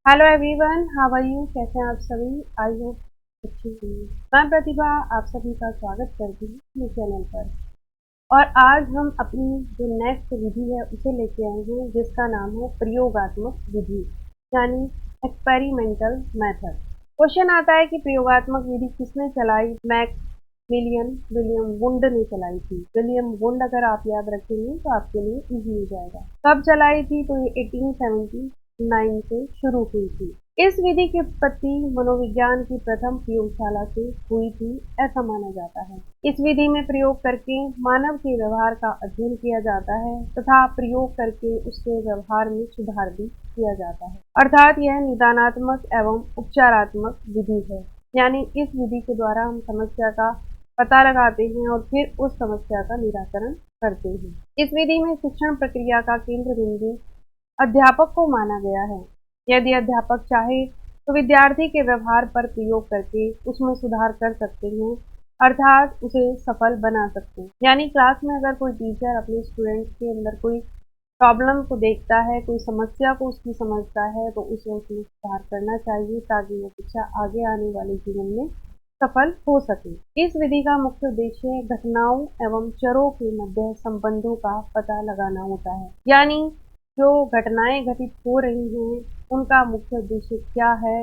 Hello everyone, how are you? कैसे हैं आप सभी? आई होप अच्छी होंगे। मैं प्रतिभा आप सभी का स्वागत करती हूँ अपने चैनल पर। और आज हम अपनी जो नेक्स्ट विधि है उसे लेके आए हैं, जिसका नाम है प्रयोगात्मक विधि, यानी एक्सपेरिमेंटल मेथड। क्वेश्चन आता है कि प्रयोगात्मक विधि किसने चलाई? विलियम वुंड ने चलाई थी। विलियम वुंड अगर आप याद रखेंगे तो आपके लिए इजी हो जाएगा। कब चलाई थी? तो ये 1879 से शुरू हुई थी। इस विधि की उत्पत्ति मनोविज्ञान की प्रथम प्रयोगशाला से हुई थी, ऐसा माना जाता है। इस विधि में प्रयोग करके मानव के व्यवहार का अध्ययन किया जाता है तथा प्रयोग करके उसके व्यवहार में सुधार भी किया जाता है। अर्थात यह निदानात्मक एवं उपचारात्मक विधि है, यानी इस विधि के द्वारा हम समस्या का पता लगाते हैं और फिर उस समस्या का निराकरण करते हैं। इस विधि में शिक्षण प्रक्रिया का केंद्र बिंदु अध्यापक को माना गया है। यदि अध्यापक चाहे तो विद्यार्थी के व्यवहार पर प्रयोग करके उसमें सुधार कर सकते हैं, अर्थात उसे सफल बना सकते हैं। यानी क्लास में अगर कोई टीचर अपने स्टूडेंट्स के अंदर कोई प्रॉब्लम को देखता है, कोई समस्या को उसकी समझता है, तो उसे उसमें सुधार करना चाहिए ताकि वो बच्चा आगे आने वाले जीवन में सफल हो सके। इस विधि का मुख्य उद्देश्य घटनाओं एवं चरों के मध्य संबंधों का पता लगाना होता है। यानी जो घटनाएं घटित हो रही हैं उनका मुख्य उद्देश्य क्या है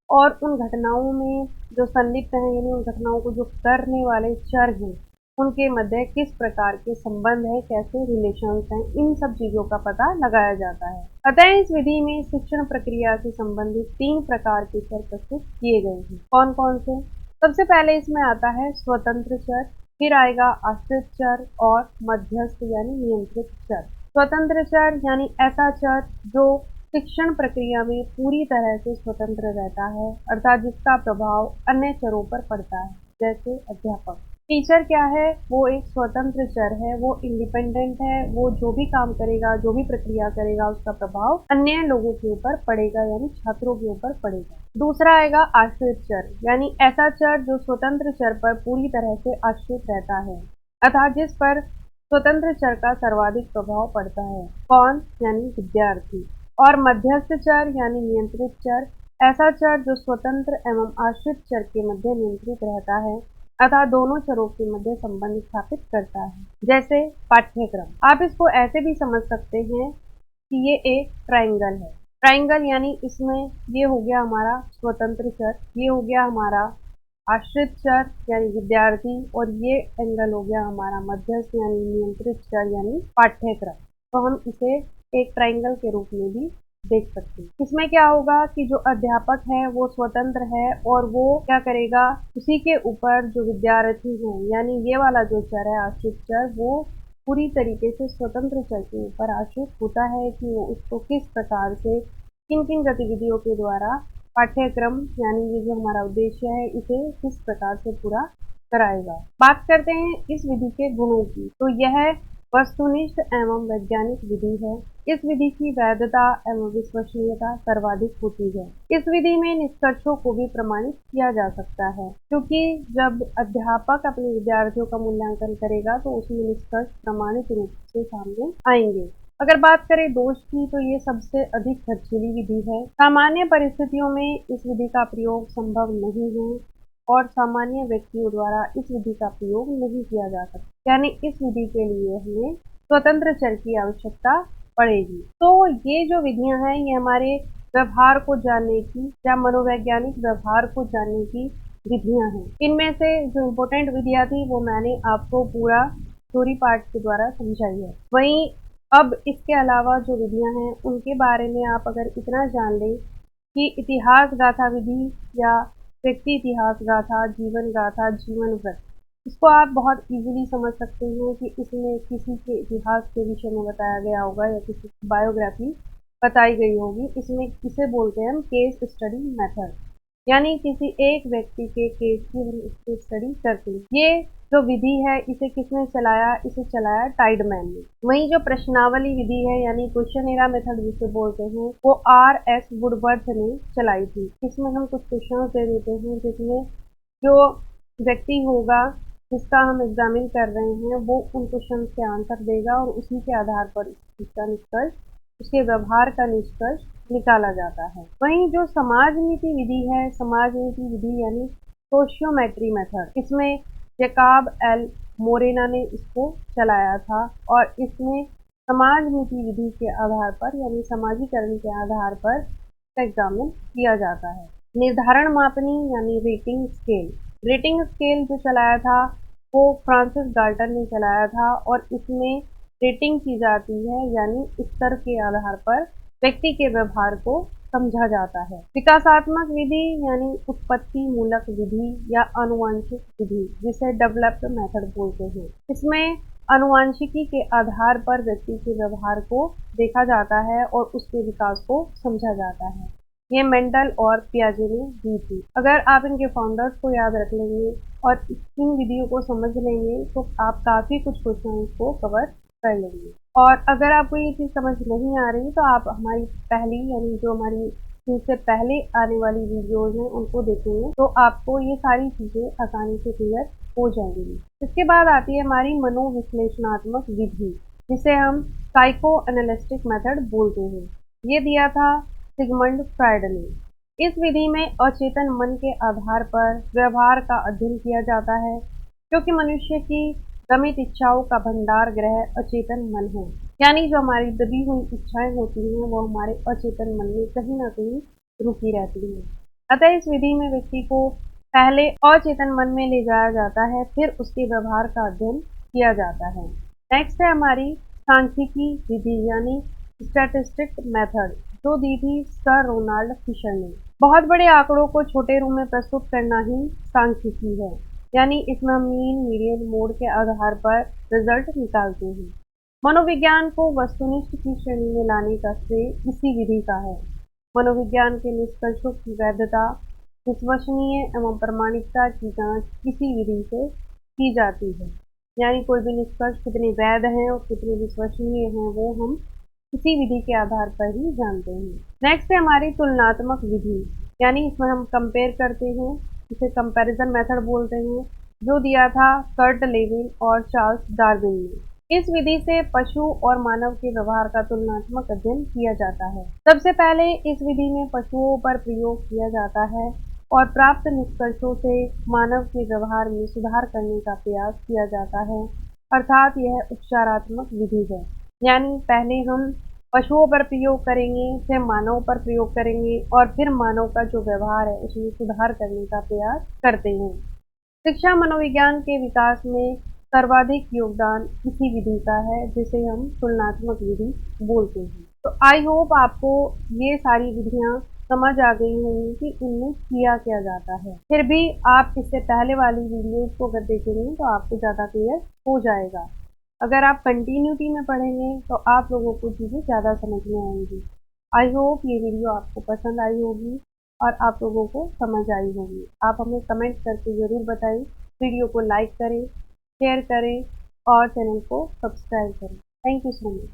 और उन घटनाओं में जो संलिप्त हैं, यानी उन घटनाओं को जो करने वाले चर हैं, उनके मध्य किस प्रकार के संबंध है, कैसे रिलेशंस हैं, इन सब चीजों का पता लगाया जाता है। अतः इस विधि में शिक्षण प्रक्रिया से संबंधित 3 प्रकार के चर प्रस्तुत किए गए हैं। कौन कौन से? सबसे पहले इसमें आता है स्वतंत्र चर, फिर आएगा आश्रित चर और मध्यस्थ यानी नियंत्रित चर। स्वतंत्र चर यानी ऐसा चर जो शिक्षण प्रक्रिया में पूरी तरह से स्वतंत्र रहता है, अर्थात जिसका प्रभाव अन्य चरों पर पड़ता है, जैसे अध्यापक। टीचर क्या है? वो एक स्वतंत्र चर है, वो इंडिपेंडेंट है, वो जो भी काम करेगा, जो भी प्रक्रिया करेगा, उसका प्रभाव अन्य लोगों के ऊपर पड़ेगा, यानी छात्रों के ऊपर पड़ेगा। दूसरा आएगा आश्रित चर, यानी ऐसा चर जो स्वतंत्र चर पर पूरी तरह से आश्रित रहता है, अर्थात जिस पर स्वतंत्र चर का सर्वाधिक प्रभाव पड़ता है। कौन? यानी विद्यार्थी। और मध्यस्थ चर यानी नियंत्रित चर, ऐसा चर जो स्वतंत्र एवं आश्रित चर के मध्य नियंत्रित रहता है, अतः दोनों चरों के मध्य संबंध स्थापित करता है। जैसे पाठ्यक्रम। आप इसको ऐसे भी समझ सकते हैं कि ये एक ट्रायंगल है। ट्रायंगल यानी इसमें ये हो गया हमारा स्वतंत्र चर, ये हो गया हमारा आश्रित चर यानी विद्यार्थी, और ये एंगल हो गया हमारा मध्यस्थ यानी नियंत्रित चर यानी पाठ्यक्रम। तो हम इसे एक ट्रायंगल के रूप में भी देख सकते हैं। इसमें क्या होगा कि जो अध्यापक है वो स्वतंत्र है और वो क्या करेगा, उसी के ऊपर जो विद्यार्थी हैं, यानी ये वाला जो चर है आश्रित चर, वो पूरी तरीके से स्वतंत्र चर के ऊपर आश्रित होता है कि वो उसको किस प्रकार से किन किन गतिविधियों के द्वारा पाठ्यक्रम यानी ये जो हमारा उद्देश्य है इसे किस प्रकार से पूरा कराएगा। बात करते हैं इस विधि के गुणों की, तो यह वस्तुनिष्ठ एवं वैज्ञानिक विधि है। इस विधि की वैधता एवं विश्वसनीयता सर्वाधिक होती है। इस विधि में निष्कर्षों को भी प्रमाणित किया जा सकता है, क्योंकि जब अध्यापक अपने विद्यार्थियों का मूल्यांकन करेगा तो उसमें निष्कर्ष प्रमाणित रूप से सामने आएंगे। अगर बात करें दोष की, तो ये सबसे अधिक खर्चीली विधि है। सामान्य परिस्थितियों में इस विधि का प्रयोग संभव नहीं है और सामान्य व्यक्तियों द्वारा इस विधि का प्रयोग नहीं किया जा सकता, यानी इस विधि के लिए हमें स्वतंत्र चर की आवश्यकता पड़ेगी। तो ये जो विधियां हैं ये हमारे व्यवहार को जानने की या मनोवैज्ञानिक व्यवहार को जानने की विधियां हैं। इनमें से जो इम्पोर्टेंट विधियां थी वो मैंने आपको पूरा थ्योरी पार्ट के द्वारा समझाई है। वहीं अब इसके अलावा जो विधियां हैं उनके बारे में आप अगर इतना जान लें कि इतिहास गाथा विधि या व्यक्ति इतिहास गाथा, जीवन गाथा, जीवन व्रत, इसको आप बहुत इजीली समझ सकते हैं कि इसमें किसी के इतिहास के विषय में बताया गया होगा या किसी की बायोग्राफी बताई गई होगी। इसमें इसे बोलते हैं हम केस स्टडी मेथड, यानी किसी एक व्यक्ति के केस की हम इसकी स्टडी करते हैं। ये जो विधि है इसे किसने चलाया? इसे चलाया टाइडमैन ने। वहीं जो प्रश्नावली विधि है यानी क्वेश्चनेरा मेथड जिसे बोलते हैं, वो R.S. वुडवर्थ ने चलाई थी। इसमें हम कुछ क्वेश्चन दे देते हैं जिसमें जो व्यक्ति होगा जिसका हम एग्जामिन कर रहे हैं वो उन क्वेश्चन के आंसर देगा और उसी के आधार पर इसका निष्कर्ष उसके व्यवहार का निष्कर्ष निकाला जाता है। वहीं जो समाज नीति विधि है, समाज नीति विधि यानी सोशियोमेट्री मेथड, इसमें जैकब एल मोरेना ने इसको चलाया था और इसमें समाज नीति विधि के आधार पर यानी समाजीकरण के आधार पर एग्जामिन किया जाता है। निर्धारण मापनी यानी रेटिंग स्केल जो चलाया था वो फ्रांसिस गाल्टन ने चलाया था और इसमें रेटिंग की जाती है यानी स्तर के आधार पर व्यक्ति के व्यवहार को समझा जाता है। विकासात्मक विधि यानी उत्पत्ति मूलक विधि या आनुवंशिक विधि, जिसे डेवलप्ड मेथड बोलते हैं। इसमें आनुवंशिकी के आधार पर व्यक्ति के व्यवहार को देखा जाता है और उसके विकास को समझा जाता है। ये मेंडल और पियाजे ने दी थी। अगर आप इनके फाउंडर्स को याद रख लेंगे और इन विधियों को समझ लेंगे तो आप काफ़ी कुछ क्वेश्चन को कवर कर लेंगे। और अगर आपको ये चीज़ समझ नहीं आ रही तो आप हमारी पहली यानी जो हमारी इससे पहले आने वाली वीडियोज़ हैं उनको देखेंगे तो आपको ये सारी चीज़ें आसानी से क्लियर हो जाएंगी। इसके बाद आती है हमारी मनोविश्लेषणात्मक विधि, जिसे हम साइको एनालिस्टिक मेथड बोलते हैं। ये दिया था सिगमंड फ्रायड ने। इस विधि में अचेतन मन के आधार पर व्यवहार का अध्ययन किया जाता है, क्योंकि मनुष्य की दमित इच्छाओं का भंडार ग्रह अचेतन मन है। यानी जो हमारी दबी हुई इच्छाएं होती हैं वो हमारे अचेतन मन में कहीं ना कहीं रुकी रहती हैं। अतः इस विधि में व्यक्ति को पहले अचेतन मन में ले जाया जाता है, फिर उसके व्यवहार का अध्ययन किया जाता है। नेक्स्ट है हमारी सांख्यिकी विधि यानी स्टैटिस्टिक मेथड, जो दी थी सर रोनाल्ड फिशर ने। बहुत बड़े आंकड़ों को छोटे रूप में प्रस्तुत करना ही सांख्यिकी है, यानी इसमें हम मीन मीडियन मोड के आधार पर रिजल्ट निकालते हैं। मनोविज्ञान को वस्तुनिष्ठ की श्रेणी में लाने का श्रेय इसी विधि का है। मनोविज्ञान के निष्कर्षों की वैधता, विश्वसनीय एवं प्रामाणिकता की जांच इसी विधि से की जाती है। यानी कोई भी निष्कर्ष कितने वैध हैं और कितने विश्वसनीय हैं वो हम इसी विधि के आधार पर ही जानते हैं। नेक्स्ट है हमारी तुलनात्मक विधि, यानी इसमें हम कंपेयर करते हैं, इसे कंपैरिजन मेथड बोलते हैं, जो दिया था कर्ट लेविन और चार्ल्स डार्विन ने। इस विधि से पशु और मानव के व्यवहार का तुलनात्मक अध्ययन किया जाता है। सबसे पहले इस विधि में पशुओं पर प्रयोग किया जाता है और प्राप्त निष्कर्षों से मानव के व्यवहार में सुधार करने का प्रयास किया जाता है, अर्थात यह उपचारात्मक विधि है। यानी पहले हम पशुओं पर प्रयोग करेंगे, फिर मानव पर प्रयोग करेंगे और फिर मानव का जो व्यवहार है उसमें सुधार करने का प्रयास करते हैं। शिक्षा मनोविज्ञान के विकास में सर्वाधिक योगदान इसी विधि का है, जिसे हम तुलनात्मक विधि बोलते हैं। तो आई होप आपको ये सारी विधियां समझ आ गई होंगी कि इनमें किया क्या जाता है। फिर भी आप इससे पहले वाली वीडियोज को अगर देखेंगे तो आपको ज़्यादा क्लियर हो जाएगा। अगर आप कंटिन्यूटी में पढ़ेंगे तो आप लोगों को चीज़ें ज़्यादा समझ में आएंगी। आई होप ये वीडियो आपको पसंद आई होगी और आप लोगों को समझ आई होगी। आप हमें कमेंट करके ज़रूर बताएं। वीडियो को लाइक करें, शेयर करें और चैनल को सब्सक्राइब करें। Thank you so much.